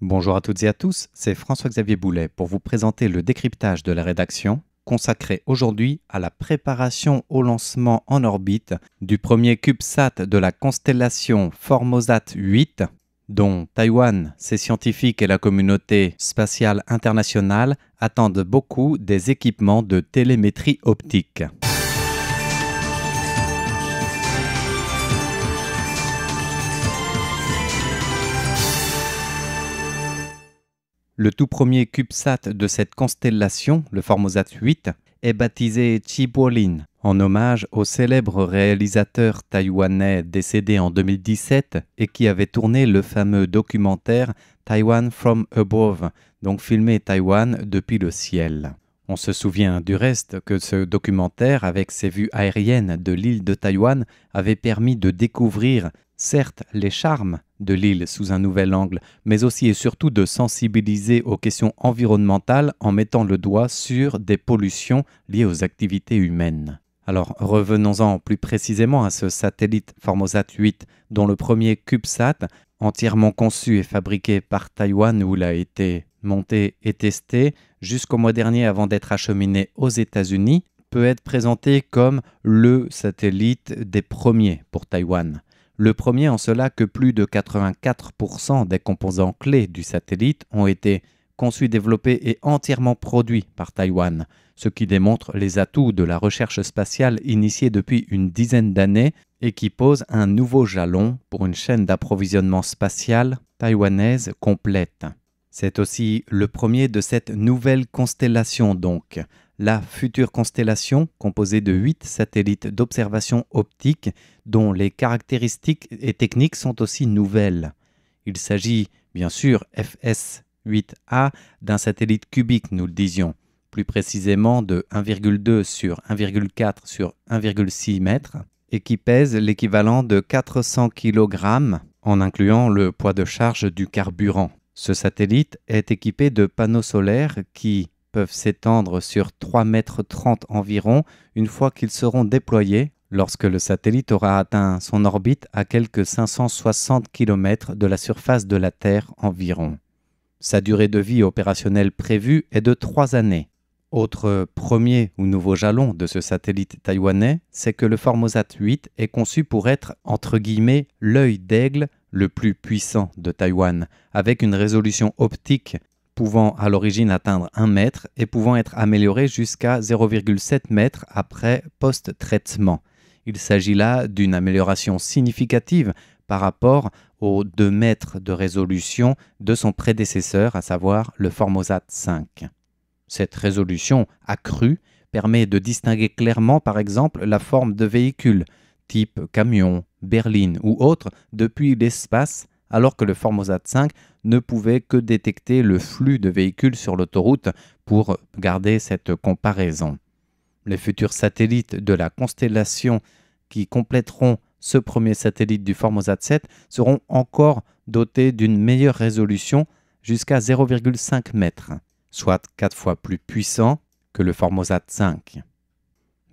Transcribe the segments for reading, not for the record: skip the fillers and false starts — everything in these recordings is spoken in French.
Bonjour à toutes et à tous, c'est François-Xavier Boulet pour vous présenter le décryptage de la rédaction consacré aujourd'hui à la préparation au lancement en orbite du premier CubeSat de la constellation Formosat 8, dont Taïwan, ses scientifiques et la communauté spatiale internationale attendent beaucoup des équipements de télémétrie optique. Le tout premier CubeSat de cette constellation, le Formosat 8, est baptisé Chibolin, en hommage au célèbre réalisateur taïwanais décédé en 2017 et qui avait tourné le fameux documentaire Taiwan from Above, donc filmé Taïwan depuis le ciel. On se souvient du reste que ce documentaire, avec ses vues aériennes de l'île de Taïwan, avait permis de découvrir certes les charmes de l'île sous un nouvel angle, mais aussi et surtout de sensibiliser aux questions environnementales en mettant le doigt sur des pollutions liées aux activités humaines. Alors revenons-en plus précisément à ce satellite Formosat 8, dont le premier CubeSat, entièrement conçu et fabriqué par Taïwan où il a été monté et testé jusqu'au mois dernier avant d'être acheminé aux États-Unis, peut être présenté comme le satellite des premiers pour Taïwan. Le premier en cela que plus de 84% des composants clés du satellite ont été conçus, développés et entièrement produits par Taïwan, ce qui démontre les atouts de la recherche spatiale initiée depuis une dizaine d'années et qui pose un nouveau jalon pour une chaîne d'approvisionnement spatiale taïwanaise complète. C'est aussi le premier de cette nouvelle constellation donc, la future constellation composée de 8 satellites d'observation optique dont les caractéristiques et techniques sont aussi nouvelles. Il s'agit bien sûr FS-8A d'un satellite cubique, nous le disions, plus précisément de 1,2 sur 1,4 sur 1,6 mètres et qui pèse l'équivalent de 400 kg en incluant le poids de charge du carburant. Ce satellite est équipé de panneaux solaires qui peuvent s'étendre sur 3,30 mètres environ une fois qu'ils seront déployés lorsque le satellite aura atteint son orbite à quelques 560 km de la surface de la Terre environ. Sa durée de vie opérationnelle prévue est de 3 années. Autre premier ou nouveau jalon de ce satellite taïwanais, c'est que le Formosat 8 est conçu pour être, entre guillemets, l'œil d'aigle le plus puissant de Taïwan, avec une résolution optique pouvant à l'origine atteindre 1 mètre et pouvant être améliorée jusqu'à 0,7 mètres après post-traitement. Il s'agit là d'une amélioration significative par rapport aux 2 mètres de résolution de son prédécesseur, à savoir le Formosat 5. Cette résolution accrue permet de distinguer clairement par exemple la forme de véhicules, type camion, berline ou autre, depuis l'espace, alors que le Formosat 5 ne pouvait que détecter le flux de véhicules sur l'autoroute pour garder cette comparaison. Les futurs satellites de la constellation qui compléteront ce premier satellite du Formosat 7 seront encore dotés d'une meilleure résolution jusqu'à 0,5 mètres, soit 4 fois plus puissant que le Formosat 5.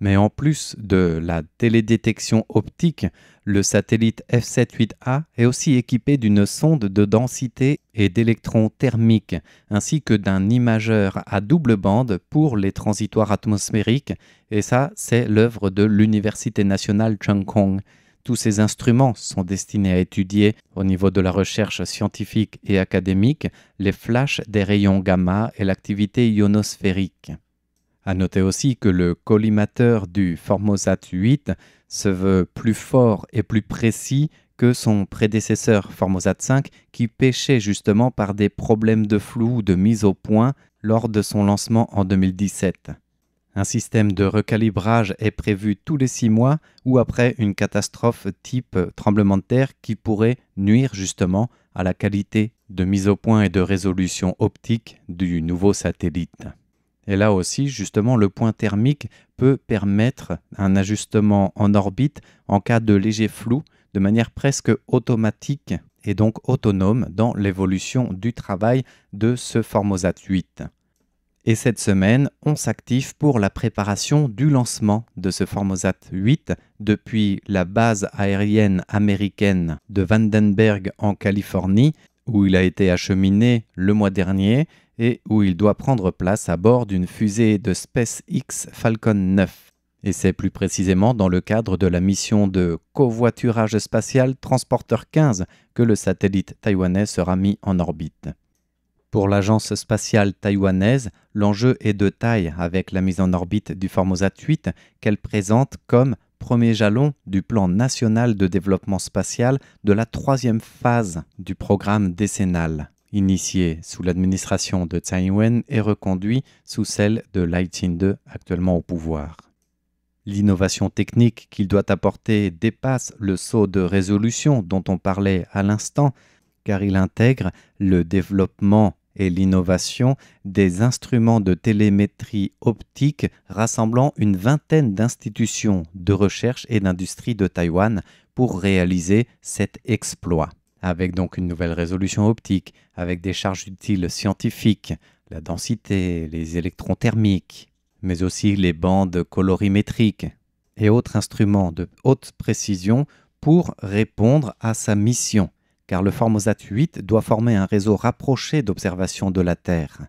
Mais en plus de la télédétection optique, le satellite F7-8A est aussi équipé d'une sonde de densité et d'électrons thermiques, ainsi que d'un imageur à double bande pour les transitoires atmosphériques, et ça, c'est l'œuvre de l'Université nationale Cheung Kong. Tous ces instruments sont destinés à étudier, au niveau de la recherche scientifique et académique, les flashs des rayons gamma et l'activité ionosphérique. À noter aussi que le collimateur du Formosat 8 se veut plus fort et plus précis que son prédécesseur Formosat 5 qui péchait justement par des problèmes de flou ou de mise au point lors de son lancement en 2017. Un système de recalibrage est prévu tous les 6 mois ou après une catastrophe type tremblement de terre qui pourrait nuire justement à la qualité de mise au point et de résolution optique du nouveau satellite. Et là aussi, justement, le point thermique peut permettre un ajustement en orbite en cas de léger flou de manière presque automatique et donc autonome dans l'évolution du travail de ce Formosat 8. Et cette semaine, on s'active pour la préparation du lancement de ce Formosat 8 depuis la base aérienne américaine de Vandenberg en Californie où il a été acheminé le mois dernier et où il doit prendre place à bord d'une fusée de SpaceX Falcon 9. Et c'est plus précisément dans le cadre de la mission de covoiturage spatial Transporteur 15 que le satellite taïwanais sera mis en orbite. Pour l'agence spatiale taïwanaise, l'enjeu est de taille avec la mise en orbite du Formosat 8 qu'elle présente comme premier jalon du plan national de développement spatial de la 3e phase du programme décennal, initié sous l'administration de Tsai Ing-wen et reconduit sous celle de Lai Ching-te actuellement au pouvoir. L'innovation technique qu'il doit apporter dépasse le saut de résolution dont on parlait à l'instant, car il intègre le développement et l'innovation des instruments de télémétrie optique rassemblant une vingtaine d'institutions de recherche et d'industrie de Taïwan pour réaliser cet exploit. Avec donc une nouvelle résolution optique, avec des charges utiles scientifiques, la densité, les électrons thermiques, mais aussi les bandes colorimétriques et autres instruments de haute précision pour répondre à sa mission. Car le Formosat 8 doit former un réseau rapproché d'observation de la Terre.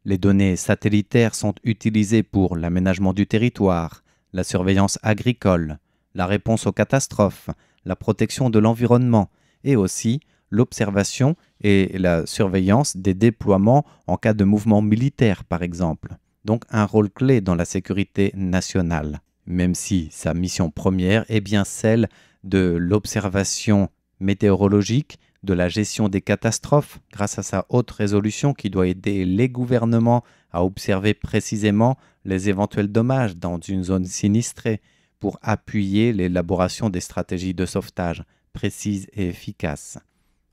Les données satellitaires sont utilisées pour l'aménagement du territoire, la surveillance agricole, la réponse aux catastrophes, la protection de l'environnement et aussi l'observation et la surveillance des déploiements en cas de mouvement militaire par exemple. Donc un rôle clé dans la sécurité nationale, même si sa mission première est bien celle de l'observation météorologique, de la gestion des catastrophes grâce à sa haute résolution qui doit aider les gouvernements à observer précisément les éventuels dommages dans une zone sinistrée pour appuyer l'élaboration des stratégies de sauvetage précises et efficaces.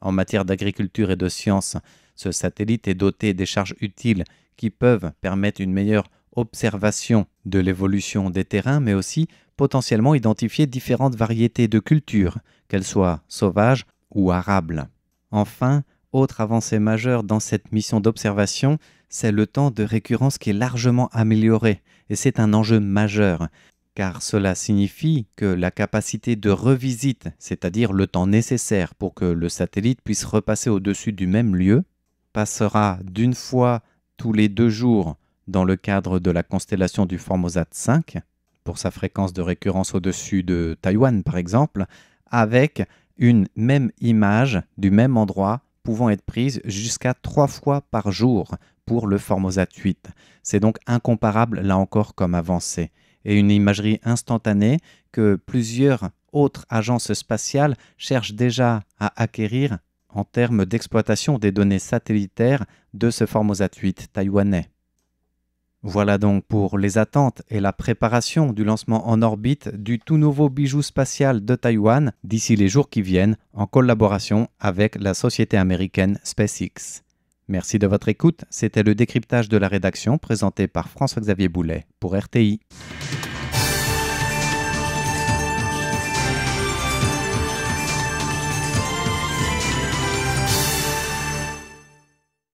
En matière d'agriculture et de sciences, ce satellite est doté des charges utiles qui peuvent permettre une meilleure observation de l'évolution des terrains, mais aussi potentiellement identifier différentes variétés de cultures, qu'elles soient sauvages ou arables. Enfin, autre avancée majeure dans cette mission d'observation, c'est le temps de récurrence qui est largement amélioré, et c'est un enjeu majeur, car cela signifie que la capacité de revisite, c'est-à-dire le temps nécessaire pour que le satellite puisse repasser au-dessus du même lieu, passera d'une fois tous les 2 jours dans le cadre de la constellation du Formosat 5, pour sa fréquence de récurrence au-dessus de Taïwan par exemple, avec une même image du même endroit pouvant être prise jusqu'à 3 fois par jour pour le Formosat 8. C'est donc incomparable là encore comme avancée. Et une imagerie instantanée que plusieurs autres agences spatiales cherchent déjà à acquérir en termes d'exploitation des données satellitaires de ce Formosat 8 taïwanais. Voilà donc pour les attentes et la préparation du lancement en orbite du tout nouveau bijou spatial de Taïwan d'ici les jours qui viennent en collaboration avec la société américaine SpaceX. Merci de votre écoute, c'était le décryptage de la rédaction présenté par François-Xavier Boulet pour RTI.